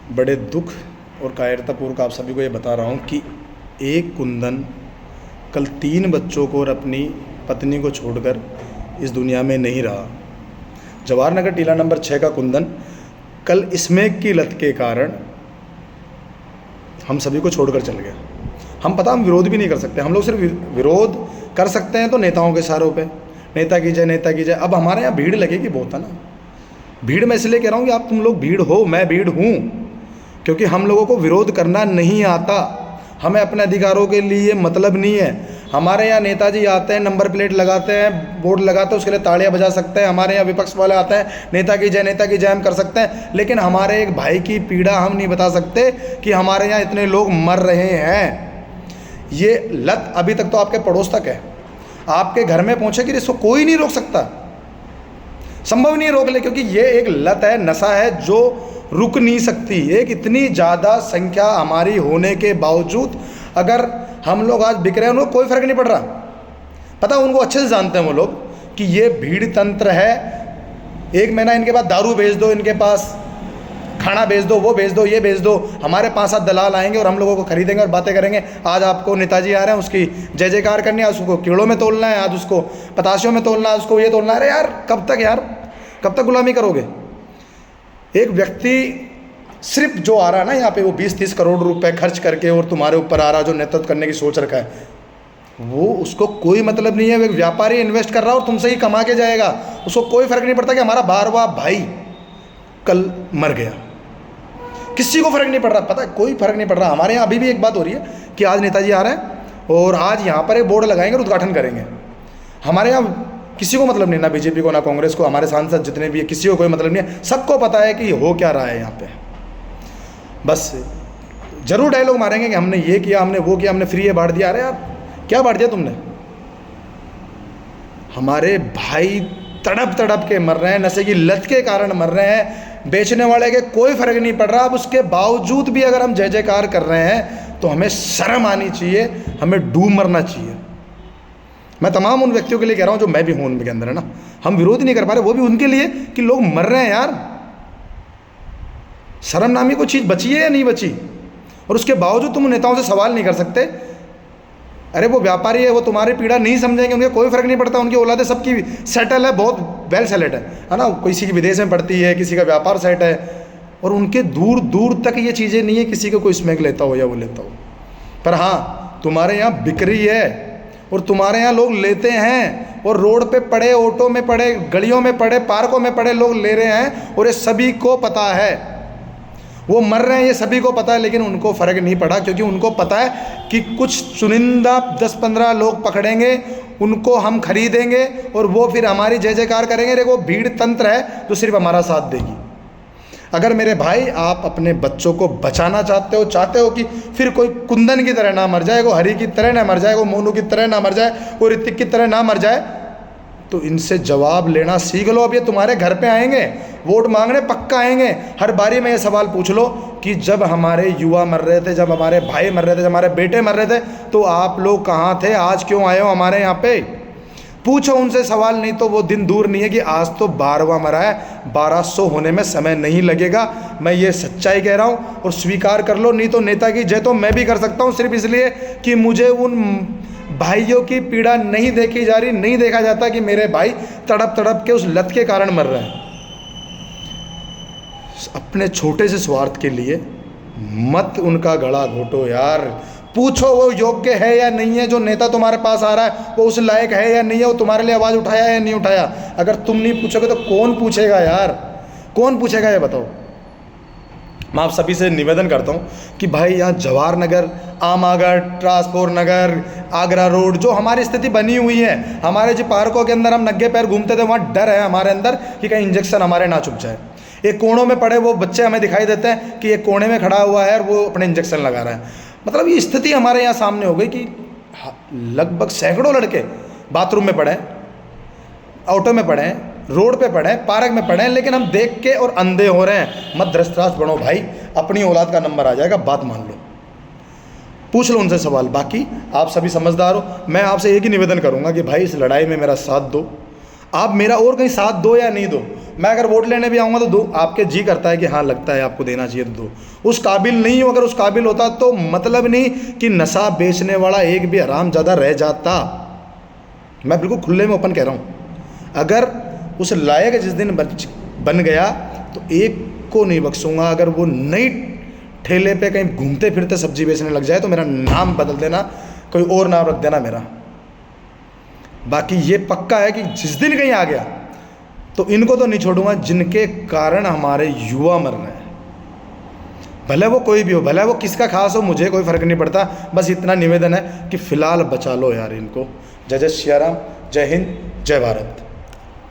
बड़े दुख और कायरतापूर्वक आप सभी को ये बता रहा हूँ कि एक कुंदन कल 3 बच्चों को और अपनी पत्नी को छोड़कर इस दुनिया में नहीं रहा। जवाहर नगर टीला नंबर 6 का कुंदन कल स्मैक की लत के कारण हम सभी को छोड़कर चल गया। हम विरोध भी नहीं कर सकते, हम लोग सिर्फ विरोध कर सकते हैं तो नेताओं के इशारों पे, नेता की जय नेता की जय। अब हमारे यहाँ भीड़ लगेगी बहुत है ना, भीड़ मैं इसलिए कह रहा हूँ कि आप तुम लोग भीड़ हो, मैं भीड़ हूँ, क्योंकि हम लोगों को विरोध करना नहीं आता, हमें अपने अधिकारों के लिए मतलब नहीं है। हमारे यहाँ नेताजी आते हैं, नंबर प्लेट लगाते हैं, बोर्ड लगाते हैं, उसके लिए तालियां बजा सकते हैं। हमारे यहाँ विपक्ष वाले आते हैं, नेता की जय हम कर सकते हैं, लेकिन हमारे एक भाई की पीड़ा हम नहीं बता सकते कि हमारे यहाँ इतने लोग मर रहे हैं। ये लत अभी तक तो आपके पड़ोस तक है, आपके घर में पहुँचे कि इसको कोई नहीं रोक सकता, संभव नहीं है रोक ले, क्योंकि ये एक लत है, नशा है जो रुक नहीं सकती। एक इतनी ज़्यादा संख्या हमारी होने के बावजूद अगर हम लोग आज बिक रहे हैं, उनको कोई फ़र्क नहीं पड़ रहा। पता उनको अच्छे से जानते हैं वो लोग कि ये भीड़ तंत्र है। 1 महीना इनके पास दारू भेज दो, इनके पास खाना भेज दो, वो भेज दो, ये भेज दो, हमारे 5-7 दलाल आएंगे और हम लोगों को खरीदेंगे और बातें करेंगे। आज आपको नेताजी आ रहे हैं, उसकी जय जयकार करनी है, उसको कीड़ों में तोलना है, आज उसको पताशों में तोलना है, उसको ये तोलना है। अरे यार कब तक यार, कब तक गुलामी करोगे? एक व्यक्ति सिर्फ जो आ रहा है ना यहाँ पे, वो 20-30 करोड़ रुपए खर्च करके और तुम्हारे ऊपर आ रहा है, जो नेतृत्व करने की सोच रखा है, वो उसको कोई मतलब नहीं है। वो एक व्यापारी इन्वेस्ट कर रहा है और तुमसे ही कमा के जाएगा, उसको कोई फर्क नहीं पड़ता कि हमारा 12वां भाई कल मर गया, किसी को फर्क नहीं पड़ रहा। पता है कोई फर्क नहीं पड़ रहा। हमारे यहाँ अभी भी एक बात हो रही है कि आज नेताजी आ रहे हैं और आज यहाँ पर एक बोर्ड लगाएंगे और उद्घाटन करेंगे। हमारे यहाँ किसी को मतलब नहीं, ना बीजेपी को ना कांग्रेस को, हमारे सांसद जितने भी है किसी को कोई मतलब नहीं है। सबको पता है कि हो क्या रहा है यहाँ पे। बस जरूर डायलॉग मारेंगे कि हमने ये किया, हमने वो किया, हमने फ्री है बांट दिया। अरे यार क्या बांट दिया तुमने? हमारे भाई तड़प तड़प के मर रहे हैं, नशे की लत के कारण मर रहे हैं, बेचने वाले के कोई फर्क नहीं पड़ रहा। अब उसके बावजूद भी अगर हम जय जयकार कर रहे हैं तो हमें शर्म आनी चाहिए, हमें डूब मरना चाहिए। मैं तमाम उन व्यक्तियों के लिए कह रहा हूँ जो मैं भी हूँ उनके अंदर है ना, हम विरोध नहीं कर पा रहे, वो भी उनके लिए कि लोग मर रहे हैं यार। शर्म नामी कोई चीज़ बची है या नहीं बची? और उसके बावजूद तुम नेताओं से सवाल नहीं कर सकते। अरे वो व्यापारी है, वो तुम्हारी पीड़ा नहीं समझेंगे, उनके कोई फर्क नहीं पड़ता। उनकी औलादे सबकी सेटल है, बहुत वेल सेटल है ना, किसी की विदेश में पढ़ती है, किसी का व्यापार सेट है, और उनके दूर दूर तक ये चीज़ें नहीं है किसी को कोई स्मैक लेता हो या वो लेता हो। पर हाँ तुम्हारे यहाँ बिक्री है और तुम्हारे यहाँ लोग लेते हैं, और रोड पे पड़े, ऑटो में पड़े, गलियों में पड़े, पार्कों में पड़े लोग ले रहे हैं, और ये सभी को पता है। वो मर रहे हैं ये सभी को पता है, लेकिन उनको फ़र्क नहीं पड़ा, क्योंकि उनको पता है कि कुछ चुनिंदा 10-15 लोग पकड़ेंगे, उनको हम खरीदेंगे और वो फिर हमारी जय जयकार करेंगे। देखो भीड़ तंत्र है जो सिर्फ हमारा साथ देगी। अगर मेरे भाई आप अपने बच्चों को बचाना चाहते हो कि फिर कोई कुंदन की तरह ना मर जाए, कोई हरी की तरह ना मर जाए, कोई मोनू की तरह ना मर जाए, कोई ऋतिक की तरह ना मर जाए, तो इनसे जवाब लेना सीख लो। अब ये तुम्हारे घर पे आएंगे, वोट मांगने पक्का आएंगे। हर बारी में ये सवाल पूछ लो कि जब हमारे युवा मर रहे थे, जब हमारे भाई मर रहे थे, जब हमारे बेटे मर रहे थे, तो आप लोग कहाँ थे? आज क्यों आए हो हमारे यहाँ पे? पूछो उनसे सवाल, नहीं तो वो दिन दूर नहीं है कि आज तो 12वां मरा है, 1200 होने में समय नहीं लगेगा। मैं ये सच्चाई कह रहा हूँ और स्वीकार कर लो, नहीं तो नेता की जय तो मैं भी कर सकता हूँ, सिर्फ इसलिए कि मुझे उन भाइयों की पीड़ा नहीं देखी जा रही, नहीं देखा जाता कि मेरे भाई तड़प तड़प के उस लत के कारण मर रहे हैं। अपने छोटे से स्वार्थ के लिए मत उनका गला घोटो यार। पूछो वो योग्य है या नहीं है, जो नेता तुम्हारे पास आ रहा है वो उस लायक है या नहीं है, वो तुम्हारे लिए आवाज़ उठाया या नहीं उठाया। अगर तुम नहीं पूछोगे तो कौन पूछेगा यार? कौन पूछेगा ये बताओ। मैं आप सभी से निवेदन करता हूँ कि भाई यहाँ जवाहर नगर, आमनगर, ट्रांसपोर्ट नगर, आगरा रोड, जो हमारी स्थिति बनी हुई है, हमारे जो पार्कों के अंदर हम नंगे पैर घूमते थे, वहाँ डर है हमारे अंदर कि कहीं इंजेक्शन हमारे ना चुभ जाए। एक कोनों में पड़े वो बच्चे हमें दिखाई देते हैं कि एक कोने में खड़ा हुआ है और वो अपने इंजेक्शन लगा रहा है। मतलब ये स्थिति हमारे यहाँ सामने हो गई कि लगभग सैकड़ों लड़के बाथरूम में पड़े, ऑटो में पड़े, रोड पे पड़े, पार्क में पड़े, लेकिन हम देख के और अंधे हो रहे हैं। मत धृतराज बनो भाई, अपनी औलाद का नंबर आ जाएगा, बात मान लो, पूछ लो उनसे सवाल। बाकी आप सभी समझदार हो, मैं आपसे एक ही निवेदन करूंगा कि भाई इस लड़ाई में मेरा साथ दो। आप मेरा और कहीं साथ दो या नहीं दो, मैं अगर वोट लेने भी आऊँगा तो दो, आपके जी करता है कि हाँ लगता है आपको देना चाहिए तो दो। उस काबिल नहीं हो, अगर उस काबिल होता तो मतलब नहीं कि नशा बेचने वाला एक भी हरामजादा रह जाता। मैं बिल्कुल खुले में ओपन कह रहा हूँ। अगर उस लायक जिस दिन बन गया तो एक को नहीं बख्शूंगा। अगर वो नई ठेले पे कहीं घूमते फिरते सब्जी बेचने लग जाए तो मेरा नाम बदल देना, कोई और नाम रख देना मेरा। बाकी ये पक्का है कि जिस दिन कहीं आ गया तो इनको तो नहीं छोड़ूंगा जिनके कारण हमारे युवा मर रहे हैं। भले वो कोई भी हो, भले वो किसका खास हो, मुझे कोई फ़र्क नहीं पड़ता। बस इतना निवेदन है कि फ़िलहाल बचा लो यार इनको। जय जय श्री राम, जय हिंद, जय भारत।